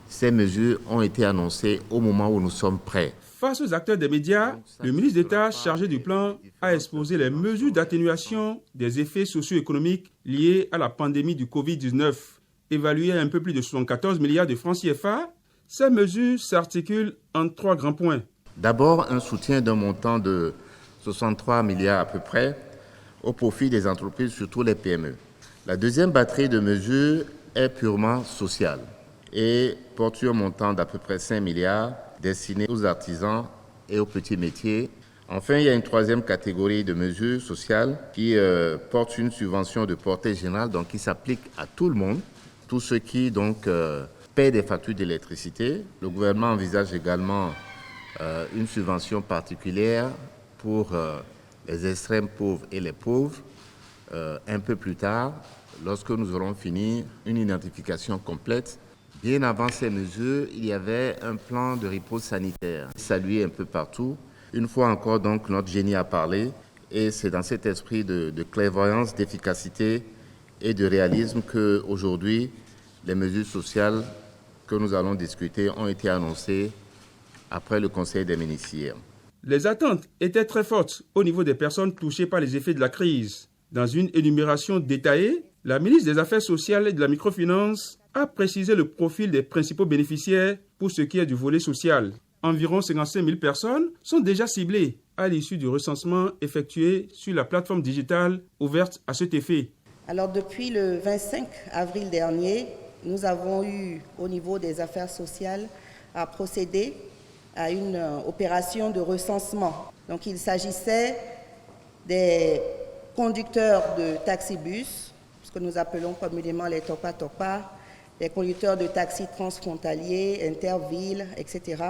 Ces mesures ont été annoncées au moment où nous sommes prêts. Face aux acteurs des médias, le ministre d'État chargé du plan a exposé les mesures d'atténuation des effets socio-économiques liés à la pandémie du Covid-19. Évaluées à un peu plus de 74 milliards de francs CFA, ces mesures s'articulent en 3 grands points. D'abord, un soutien d'un montant de 63 milliards à peu près au profit des entreprises, surtout les PME. La deuxième batterie de mesures est purement sociale et porte sur un montant d'à peu près 5 milliards destinés aux artisans et aux petits métiers. Enfin, il y a une troisième catégorie de mesures sociales qui porte une subvention de portée générale, donc qui s'applique à tout le monde, tous ceux qui donc paient des factures d'électricité. Le gouvernement envisage également une subvention particulière pour les extrêmes pauvres et les pauvres un peu plus tard, lorsque nous aurons fini une identification complète. Bien avant ces mesures, il y avait un plan de riposte sanitaire salué un peu partout. Une fois encore, donc, notre génie a parlé et c'est dans cet esprit de clairvoyance, d'efficacité et de réalisme qu'aujourd'hui, les mesures sociales que nous allons discuter ont été annoncées après le Conseil des ministres hier. Les attentes étaient très fortes au niveau des personnes touchées par les effets de la crise. Dans une énumération détaillée, la ministre des Affaires sociales et de la microfinance a précisé le profil des principaux bénéficiaires pour ce qui est du volet social. Environ 55 000 personnes sont déjà ciblées à l'issue du recensement effectué sur la plateforme digitale ouverte à cet effet. Alors depuis le 25 avril dernier, nous avons eu au niveau des affaires sociales à procéder à une opération de recensement. Donc il s'agissait des conducteurs de taxibus, ce que nous appelons communément les topa-topa, les conducteurs de taxis transfrontaliers, intervilles, etc.,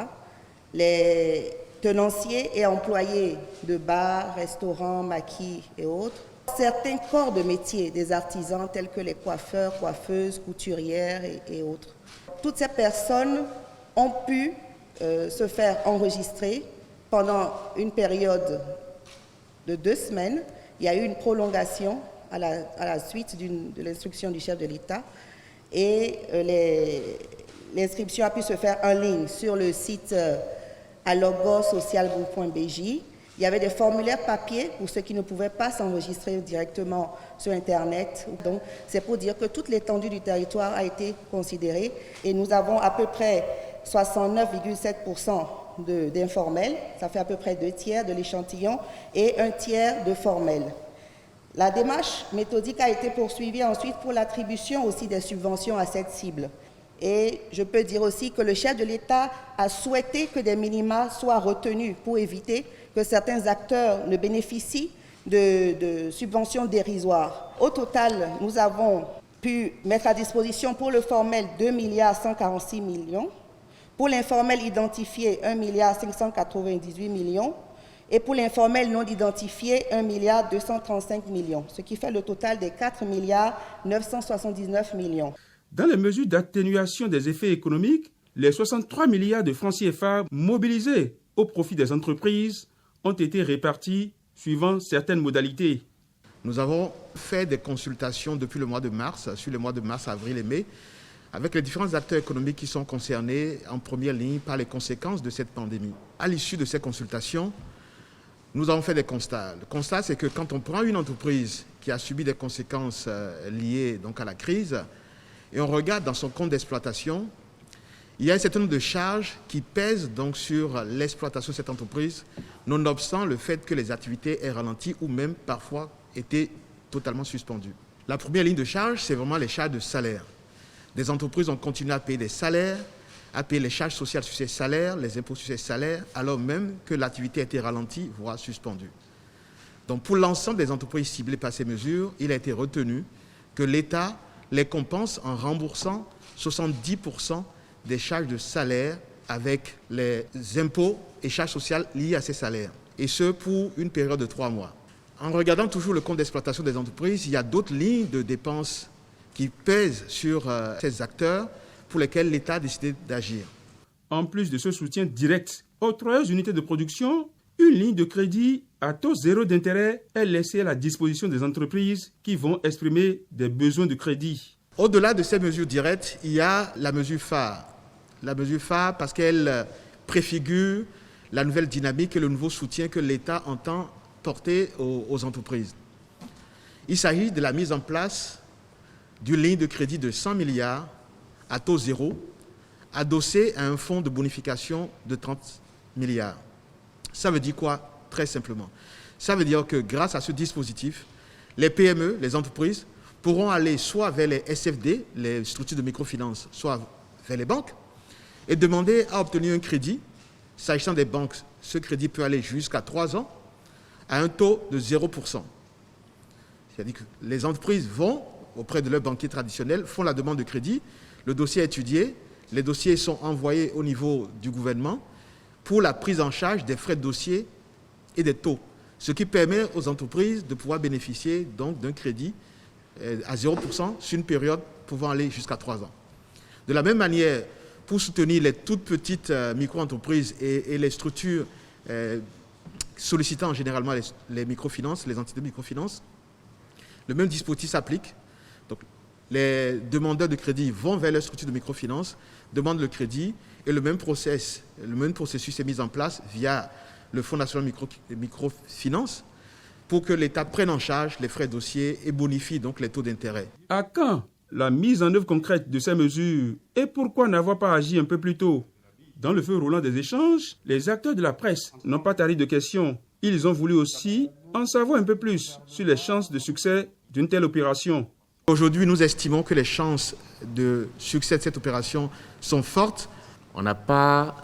les tenanciers et employés de bars, restaurants, maquis et autres, certains corps de métier des artisans tels que les coiffeurs, coiffeuses, couturières et autres. Toutes ces personnes ont pu se faire enregistrer pendant une période de 2 semaines. Il y a eu une prolongation à la suite de l'instruction du chef de l'État et l'inscription a pu se faire en ligne sur le site allogosocialgroup.bj. Il y avait des formulaires papier pour ceux qui ne pouvaient pas s'enregistrer directement sur Internet. Donc, c'est pour dire que toute l'étendue du territoire a été considérée et nous avons à peu près 69,7% d'informels, ça fait à peu près 2/3 de l'échantillon et 1/3 de formels. La démarche méthodique a été poursuivie ensuite pour l'attribution aussi des subventions à cette cible. Et je peux dire aussi que le chef de l'État a souhaité que des minima soient retenus pour éviter que certains acteurs ne bénéficient de subventions dérisoires. Au total, nous avons pu mettre à disposition pour le formel 2,146 milliards, pour l'informel identifié 1,598 millions et pour l'informel non identifié 1,235 millions, ce qui fait le total des 4,979 millions. Dans les mesures d'atténuation des effets économiques, les 63 milliards de francs CFA mobilisés au profit des entreprises ont été répartis suivant certaines modalités. Nous avons fait des consultations depuis le mois de mars, sur les mois de mars, avril et mai, avec les différents acteurs économiques qui sont concernés en première ligne par les conséquences de cette pandémie. À l'issue de ces consultations, nous avons fait des constats. Le constat, c'est que quand on prend une entreprise qui a subi des conséquences liées donc, à la crise, et on regarde dans son compte d'exploitation, il y a un certain nombre de charges qui pèsent donc sur l'exploitation de cette entreprise, nonobstant le fait que les activités aient ralenti ou même parfois été totalement suspendues. La première ligne de charge, c'est vraiment les charges de salaire. Des entreprises ont continué à payer des salaires, à payer les charges sociales sur ces salaires, les impôts sur ces salaires, alors même que l'activité a été ralentie, voire suspendue. Donc pour l'ensemble des entreprises ciblées par ces mesures, il a été retenu que l'État les compense en remboursant 70% des charges de salaire avec les impôts et charges sociales liées à ces salaires, et ce pour une période de 3 mois. En regardant toujours le compte d'exploitation des entreprises, il y a d'autres lignes de dépenses qui pèsent sur ces acteurs pour lesquels l'État a décidé d'agir. En plus de ce soutien direct aux 3 unités de production, une ligne de crédit à taux zéro d'intérêt est laissée à la disposition des entreprises qui vont exprimer des besoins de crédit. Au-delà de ces mesures directes, il y a la mesure phare la mesure phare parce qu'elle préfigure la nouvelle dynamique et le nouveau soutien que l'État entend porter aux entreprises. Il s'agit de la mise en place d'une ligne de crédit de 100 milliards à taux zéro, adossée à un fonds de bonification de 30 milliards. Ça veut dire quoi? Très simplement. Ça veut dire que grâce à ce dispositif, les PME, les entreprises, pourront aller soit vers les SFD, les structures de microfinance, soit vers les banques, et demander à obtenir un crédit. S'agissant des banques, ce crédit peut aller jusqu'à 3 ans à un taux de 0%. C'est-à-dire que les entreprises vont auprès de leurs banquiers traditionnels, font la demande de crédit, le dossier est étudié, les dossiers sont envoyés au niveau du gouvernement pour la prise en charge des frais de dossier et des taux, ce qui permet aux entreprises de pouvoir bénéficier donc d'un crédit à 0% sur une période pouvant aller jusqu'à 3 ans. De la même manière, pour soutenir les toutes petites micro-entreprises et les structures sollicitant généralement les microfinances, les entités de microfinance, le même dispositif s'applique. Donc, les demandeurs de crédit vont vers leur structure de microfinance, demandent le crédit et le même processus est mis en place via le Fonds national microfinance pour que l'État prenne en charge les frais de dossier et bonifie donc les taux d'intérêt. À quand la mise en œuvre concrète de ces mesures et pourquoi n'avoir pas agi un peu plus tôt? Dans le feu roulant des échanges, les acteurs de la presse n'ont pas tari de questions. Ils ont voulu aussi en savoir un peu plus sur les chances de succès d'une telle opération. Aujourd'hui, nous estimons que les chances de succès de cette opération sont fortes. On n'a pas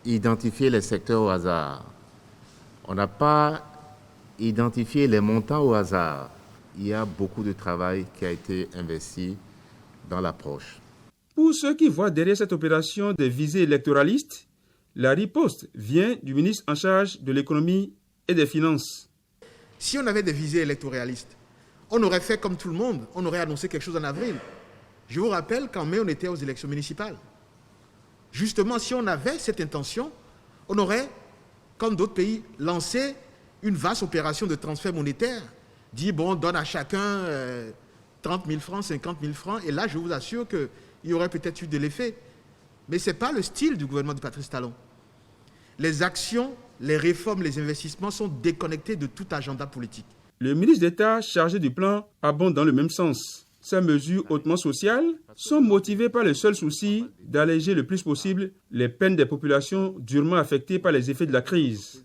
identifié les secteurs au hasard. On n'a pas identifié les montants au hasard. Il y a beaucoup de travail qui a été investi dans l'approche. Pour ceux qui voient derrière cette opération des visées électoralistes, la riposte vient du ministre en charge de l'économie et des finances. Si on avait des visées électoralistes, on aurait fait comme tout le monde, on aurait annoncé quelque chose en avril. Je vous rappelle qu'en mai, on était aux élections municipales. Justement, si on avait cette intention, on aurait, comme d'autres pays, lancé une vaste opération de transfert monétaire, dit, bon, on donne à chacun 30 000 francs, 50 000 francs, et là, je vous assure qu'il y aurait peut-être eu de l'effet. Mais ce n'est pas le style du gouvernement de Patrice Talon. Les actions, les réformes, les investissements sont déconnectés de tout agenda politique. Le ministre d'État chargé du plan abonde dans le même sens. Ces mesures hautement sociales sont motivées par le seul souci d'alléger le plus possible les peines des populations durement affectées par les effets de la crise.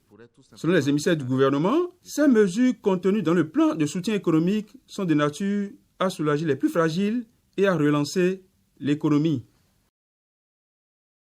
Selon les émissaires du gouvernement, ces mesures contenues dans le plan de soutien économique sont de nature à soulager les plus fragiles et à relancer l'économie.